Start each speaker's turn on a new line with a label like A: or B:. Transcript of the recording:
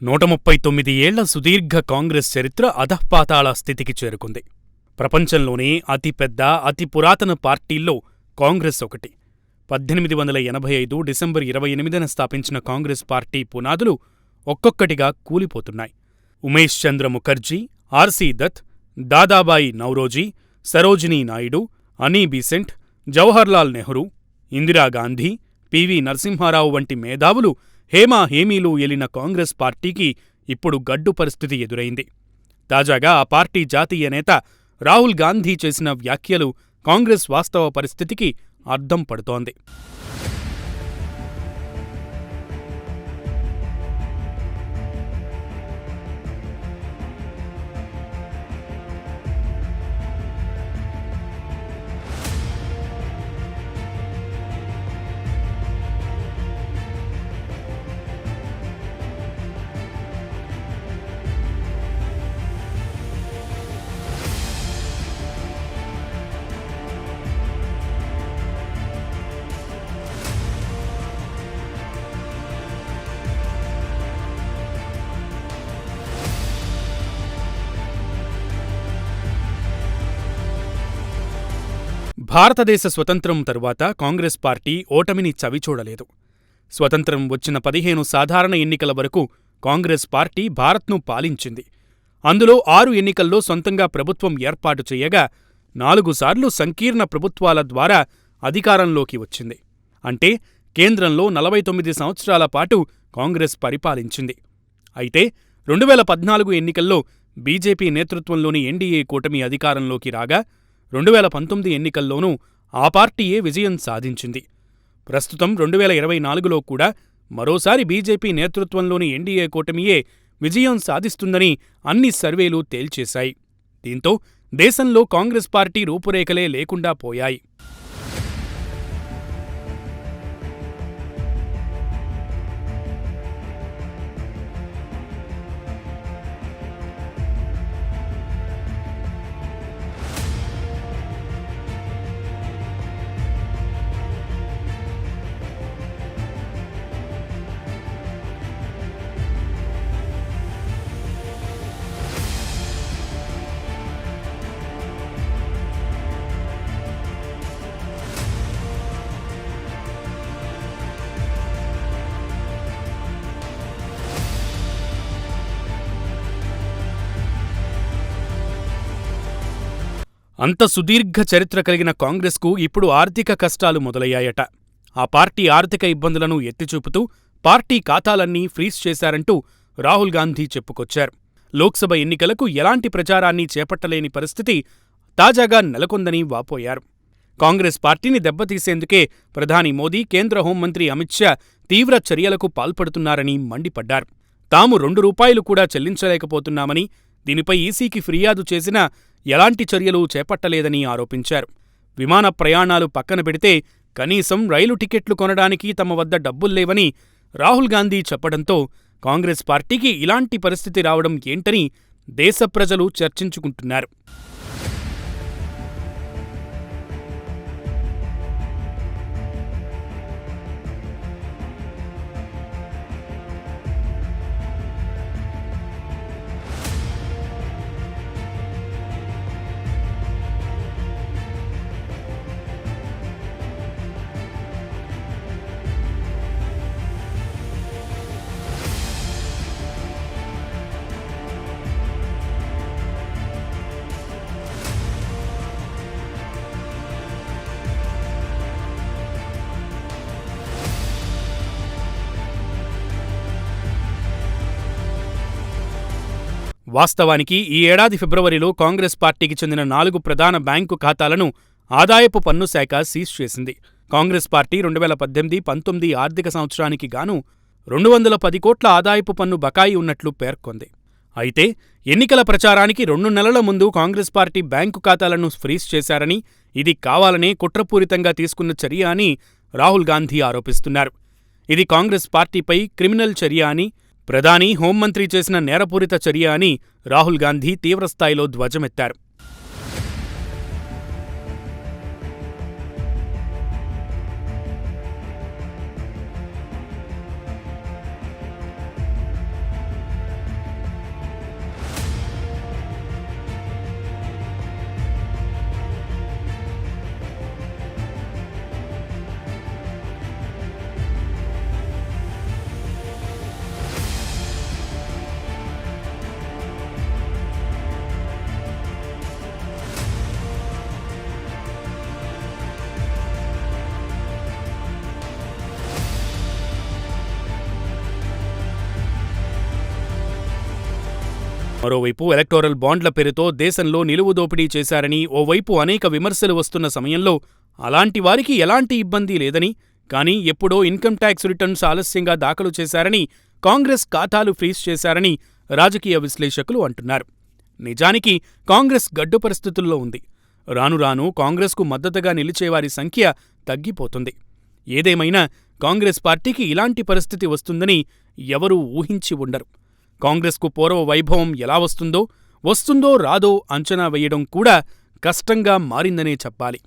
A: 139 ఏళ్ల సుదీర్ఘ కాంగ్రెస్ చరిత్ర అధఃపాతాళ స్థితికి చేరుకుంది. ప్రపంచంలోనే అతిపెద్ద, అతి పురాతన పార్టీల్లో కాంగ్రెస్ ఒకటి. 1885 డిసెంబర్ 28న స్థాపించిన కాంగ్రెస్ పార్టీ పునాదులు ఒక్కొక్కటిగా కూలిపోతున్నాయి. ఉమేష్ చంద్ర ముఖర్జీ, ఆర్సీ దత్, దాదాబాయి నౌరోజీ, సరోజినీ నాయుడు, అనీ బీసెంట్, జవహర్లాల్ నెహ్రూ, ఇందిరాగాంధీ, పివి నరసింహారావు వంటి మేధావులు హేమీలు ఏలిన కాంగ్రెస్ పార్టీకి ఇప్పుడు గడ్డు పరిస్థితి ఎదురైంది. తాజాగా ఆ పార్టీ జాతీయ నేత రాహుల్ గాంధీ చేసిన వ్యాఖ్యలు కాంగ్రెస్ వాస్తవ పరిస్థితికి అద్దం పడుతోంది. భారతదేశ స్వతంత్రం తరువాత కాంగ్రెస్ పార్టీ ఓటమిని చవిచూడలేదు. స్వతంత్రం వచ్చిన 15 సాధారణ ఎన్నికల వరకు కాంగ్రెస్ పార్టీ భారత్ను పాలించింది. అందులో 6 ఎన్నికల్లో సొంతంగా ప్రభుత్వం ఏర్పాటు చేయగా 4 సార్లు సంకీర్ణ ప్రభుత్వాల ద్వారా అధికారంలోకి వచ్చింది. అంటే కేంద్రంలో 49 సంవత్సరాల పాటు కాంగ్రెస్ పరిపాలించింది. అయితే 2014 ఎన్నికల్లో బీజేపీ నేతృత్వంలోని ఎన్డీఏ కూటమి అధికారంలోకి రాగా 2019 ఎన్నికల్లోనూ ఆ పార్టీయే విజయం సాధించింది. ప్రస్తుతం 2024లో కూడా మరోసారి బీజేపీ నేతృత్వంలోని ఎన్డీఏ కూటమియే విజయం సాధిస్తుందని అన్ని సర్వేలు తేల్చేశాయి. దీంతో దేశంలో కాంగ్రెస్ పార్టీ రూపురేఖలే లేకుండా పోయాయి. అంత సుదీర్ఘ చరిత్ర కలిగిన కాంగ్రెస్కు ఇప్పుడు ఆర్థిక కష్టాలు మొదలయ్యాయట. ఆ పార్టీ ఆర్థిక ఇబ్బందులను ఎత్తిచూపుతూ పార్టీ ఖాతాలన్నీ ఫ్రీజ్ చేశారంటూ రాహుల్ గాంధీ చెప్పుకొచ్చారు. లోక్సభ ఎన్నికలకు ఎలాంటి ప్రచారాన్ని చేపట్టలేని పరిస్థితి తాజాగా నెలకొందని వాపోయారు. కాంగ్రెస్ పార్టీని దెబ్బతీసేందుకే ప్రధాని మోదీ, కేంద్ర హోంమంత్రి అమిత్ షా తీవ్ర చర్యలకు పాల్పడుతున్నారని మండిపడ్డారు. తాము ₹2 కూడా చెల్లించలేకపోతున్నామని, దీనిపై ఈసీకి ఫిర్యాదు చేసినా ఎలాంటి చర్యలు చేపట్టలేదని ఆరోపించారు. విమాన ప్రయాణాలు పక్కన పెడితే కనీసం రైలు టికెట్లు కొనడానికి తమ వద్ద డబ్బుల్లేవని రాహుల్ గాంధీ చెప్పడంతో కాంగ్రెస్ పార్టీకి ఇలాంటి పరిస్థితి రావడం ఏంటని దేశ ప్రజలు చర్చించుకుంటున్నారు. వాస్తవానికి ఈ ఏడాది ఫిబ్రవరిలో కాంగ్రెస్ పార్టీకి చెందిన 4 ప్రధాన బ్యాంకు ఖాతాలను ఆదాయపు పన్ను శాఖ సీజ్ చేసింది. కాంగ్రెస్ పార్టీ 2018-19 ఆర్థిక సంవత్సరానికి గాను 210 కోట్ల ఆదాయపు పన్ను బకాయి ఉన్నట్లు పేర్కొంది. అయితే ఎన్నికల ప్రచారానికి 2 నెలల ముందు కాంగ్రెస్ పార్టీ బ్యాంకు ఖాతాలను ఫ్రీజ్ చేశారని, ఇది కావాలనే కుట్రపూరితంగా తీసుకున్న చర్య అని రాహుల్ గాంధీ ఆరోపిస్తున్నారు. ఇది కాంగ్రెస్ పార్టీపై క్రిమినల్ చర్య అని, ప్రధాని, హోంమంత్రి చేసిన నేరపూరిత చర్య అని రాహుల్ గాంధీ తీవ్రస్థాయిలో ధ్వజమెత్తారు. మరోవైపు ఎలక్టోరల్ బాండ్ల పేరుతో దేశంలో నిలువు దోపిడీ చేశారని ఓవైపు అనేక విమర్శలు వస్తున్న సమయంలో అలాంటి వారికి ఎలాంటి ఇబ్బంది లేదని, కానీ ఎప్పుడో ఇన్కమ్ ట్యాక్స్ రిటర్న్స్ ఆలస్యంగా దాఖలు చేశారని, కాంగ్రెస్ ఖాతాలు ఫ్రీజ్ చేశారని రాజకీయ విశ్లేషకులు అంటున్నారు. నిజానికి కాంగ్రెస్ గడ్డు పరిస్థితుల్లో ఉంది. రాను రాను కాంగ్రెస్కు మద్దతుగా నిలిచేవారి సంఖ్య తగ్గిపోతుంది. ఏదేమైనా కాంగ్రెస్ పార్టీకి ఇలాంటి పరిస్థితి వస్తుందని ఎవరూ ఊహించి ఉండరు. కాంగ్రెస్కు పూర్వ వైభవం ఎలా వస్తుందో రాదో అంచనా వేయడం కూడా కష్టంగా మారిందనే చెప్పాలి.